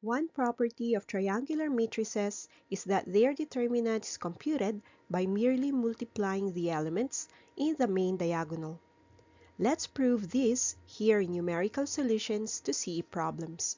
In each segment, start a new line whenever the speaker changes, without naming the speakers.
One property of triangular matrices is that their determinant is computed by merely multiplying the elements in the main diagonal. Let's prove this here in numerical solutions to C problems.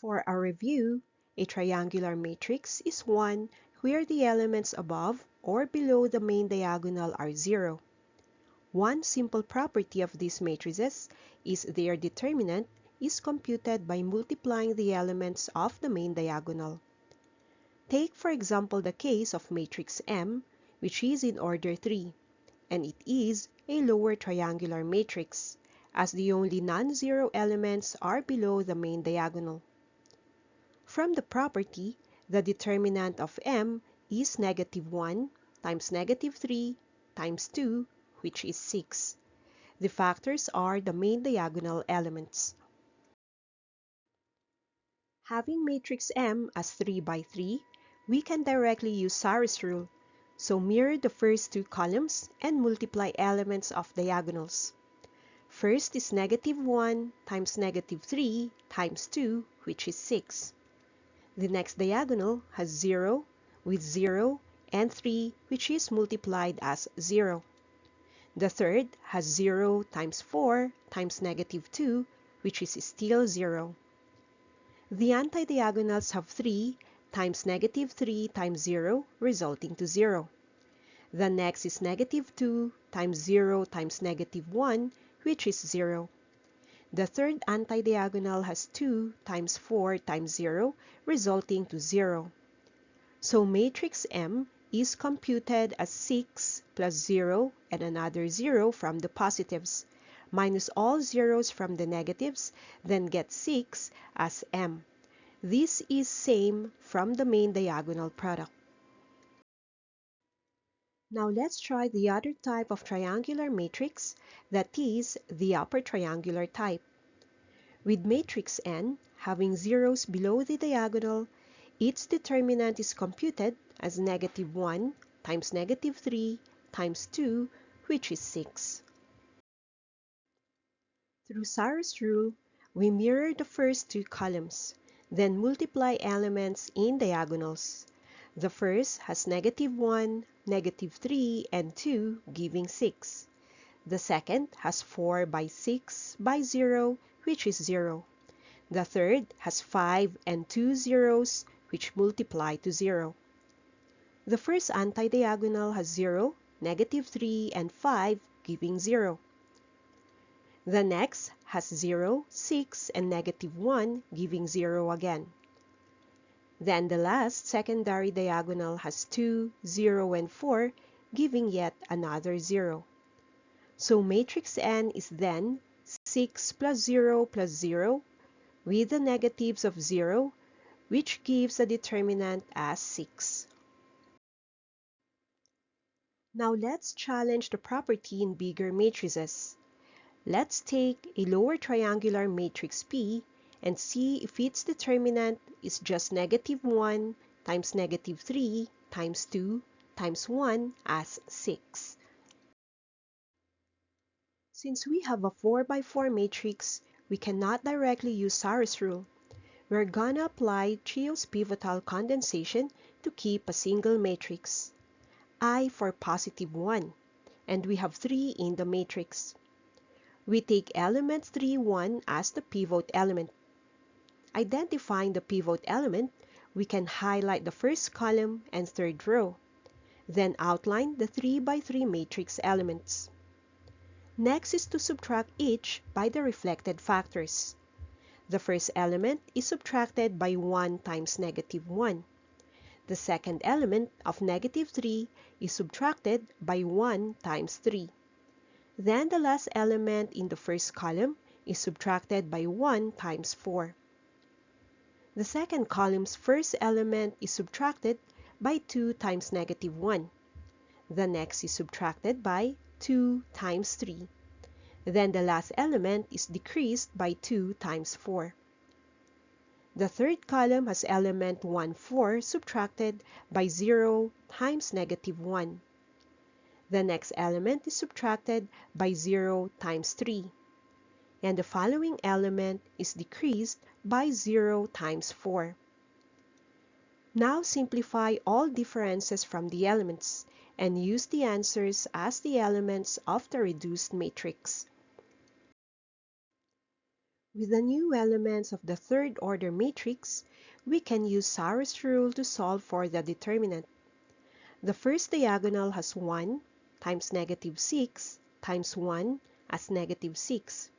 For our review, a triangular matrix is one where the elements above or below the main diagonal are zero. One simple property of these matrices is their determinant is computed by multiplying the elements of the main diagonal. Take for example the case of matrix M, which is in order 3, and it is a lower triangular matrix, as the only non-zero elements are below the main diagonal. From the property, the determinant of M is -1 times -3 times 2, which is 6. The factors are the main diagonal elements. Having matrix M as 3 by 3, we can directly use Sarri's rule, so mirror the first two columns and multiply elements of diagonals. First is -1 times -3 times 2, which is 6. The next diagonal has 0 with 0 and 3, which is multiplied as 0. The third has 0 times 4 times -2, which is still 0. The anti-diagonals have 3 times -3 times 0, resulting to 0. The next is -2 times 0 times -1, which is 0. The third anti-diagonal has 2 times 4 times 0, resulting to 0. So matrix M is computed as 6 plus 0 and another 0 from the positives, minus all zeros from the negatives, then get 6 as M. This is same from the main diagonal product. Now let's try the other type of triangular matrix, that is the upper triangular type. With matrix N having zeros below the diagonal, its determinant is computed as -1 times -3 times 2, which is 6. Through Sarri's rule, we mirror the first two columns, then multiply elements in diagonals. The first has -1, -3, and 2, giving 6. The second has 4 by 6 by 0, which is 0. The third has 5 and 2 zeros, which multiply to 0. The first anti-diagonal has 0, -3, and 5, giving 0. The next has 0, 6, and -1, giving 0 again. Then the last secondary diagonal has 2, 0, and 4, giving yet another 0. So matrix N is then 6 plus 0 plus 0, with the negatives of 0, which gives the determinant as 6. Now let's challenge the property in bigger matrices. Let's take a lower triangular matrix P and see if its determinant is just -1 times -3 times 2 times 1 as 6. Since we have a 4 by 4 matrix, we cannot directly use Sarri's rule. We're gonna apply Chio's pivotal condensation to keep a single matrix. I for +1, and we have 3 in the matrix. We take element 3, 1 as the pivot element. Identifying the pivot element, we can highlight the first column and third row, then outline the 3 by 3 matrix elements. Next is to subtract each by the reflected factors. The first element is subtracted by 1 times -1. The second element of -3 is subtracted by 1 times 3. Then the last element in the first column is subtracted by 1 times 4. The second column's first element is subtracted by 2 times -1. The next is subtracted by 2 times 3. Then the last element is decreased by 2 times 4. The third column has element 1, 4 subtracted by 0 times -1. The next element is subtracted by 0 times 3. And the following element is decreased by 0 times 4. Now simplify all differences from the elements and use the answers as the elements of the reduced matrix. With the new elements of the third-order matrix, we can use Sarah's rule to solve for the determinant. The first diagonal has 1 times -6 times 1 as -6.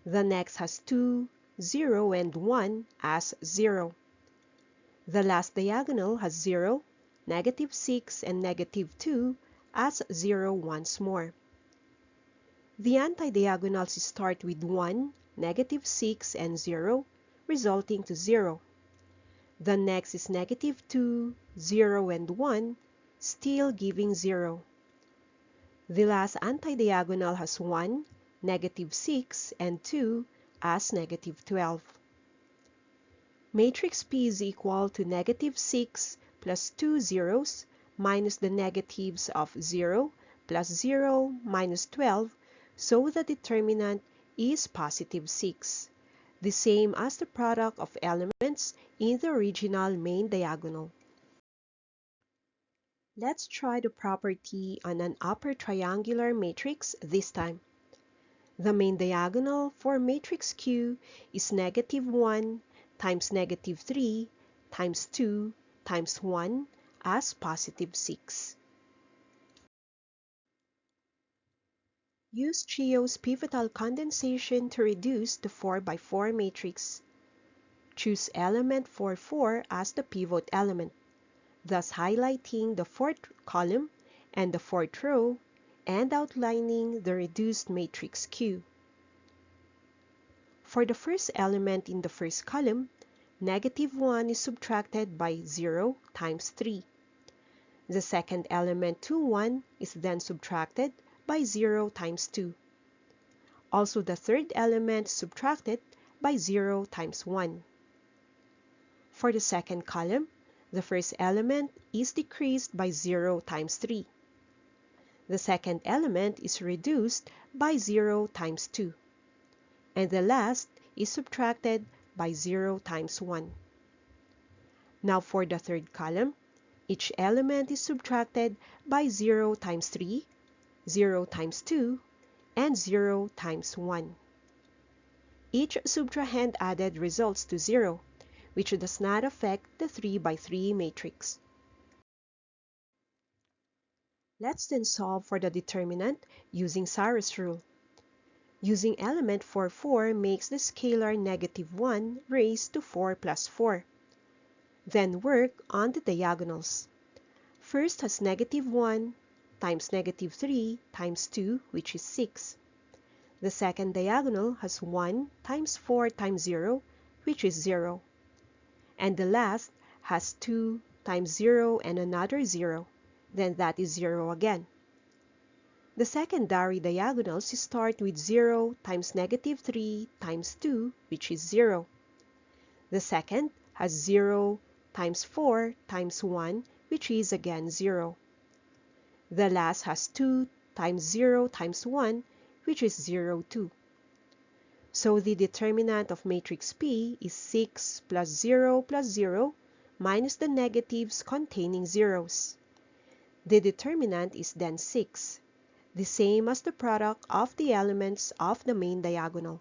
The next has 2, 0, and 1 as 0. The last diagonal has 0, -6, and -2 as 0 once more. The anti-diagonals start with 1, -6, and 0, resulting to 0. The next is -2, 0, and 1, still giving 0. The last anti-diagonal has 1, -6, and 2 as -12. Matrix P is equal to -6 plus 2 zeros minus the negatives of 0 plus 0 minus 12, so the determinant is +6, the same as the product of elements in the original main diagonal. Let's try the property on an upper triangular matrix this time. The main diagonal for matrix Q is -1 times -3 times 2 times 1 as +6. Use Trio's pivotal condensation to reduce the 4x4 matrix. Choose element 4, 4 as the pivot element, thus highlighting the fourth column and the fourth row and outlining the reduced matrix Q. For the first element in the first column, -1 is subtracted by 0 times 3. The second element 2, 1 is then subtracted by 0 times 2. Also the third element is subtracted by 0 times 1. For the second column, the first element is decreased by 0 times 3. The second element is reduced by 0 times 2. And the last is subtracted by 0 times 1. Now for the third column, each element is subtracted by 0 times 3, 0 times 2, and 0 times 1. Each subtrahend added results to 0, which does not affect the 3x3 matrix. Let's then solve for the determinant using Sarah's rule. Using element 4, 4 makes the scalar -1 raised to 4 plus 4. Then work on the diagonals. First has -1 times -3 times 2, which is 6. The second diagonal has 1 times 4 times 0, which is 0. And the last has 2 times 0 and another 0, then that is 0 again. The secondary diagonals start with 0 times -3 times 2, which is 0. The second has 0 times 4 times 1, which is again 0. The last has 2 times 0 times 1, which is 0, 2. So the determinant of matrix P is 6 plus 0 plus 0 minus the negatives containing zeros. The determinant is then 6, the same as the product of the elements of the main diagonal.